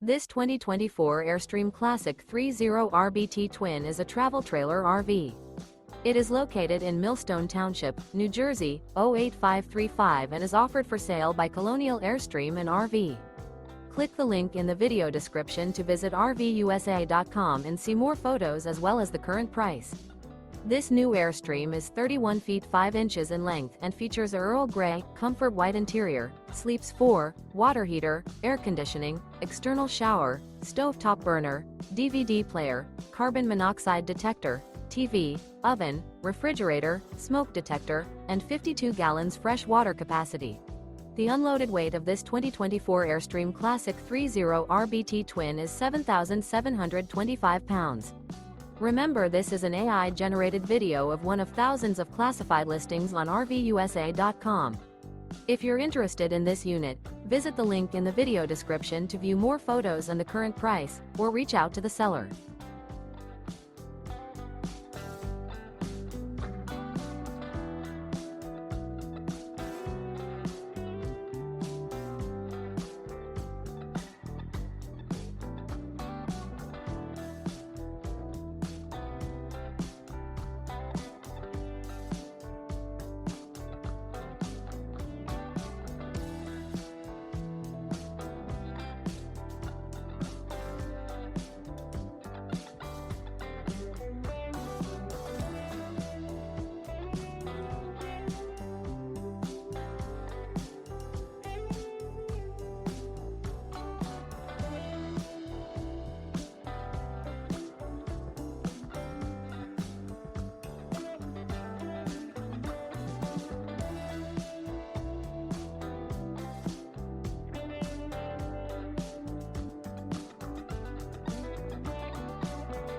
This 2024 Airstream Classic 3.0 RBT Twin is a travel trailer RV. It is located in Millstone Township, New Jersey, 08535 and is offered for sale by Colonial Airstream RV. Click the link in the video description to visit RVUSA.com and see more photos as well as the current price. This new Airstream is 31 feet 5 inches in length and features a Earl Grey, comfort white interior, sleeps 4, water heater, air conditioning, external shower, stovetop burner, DVD player, carbon monoxide detector, TV, oven, refrigerator, smoke detector, and 52 gallons fresh water capacity. The unloaded weight of this 2024 Airstream Classic 3.0 RBT Twin is 7,725 pounds. Remember, this is an AI-generated video of one of thousands of classified listings on RVUSA.com. If you're interested in this unit, visit the link in the video description to view more photos and the current price, or reach out to the seller.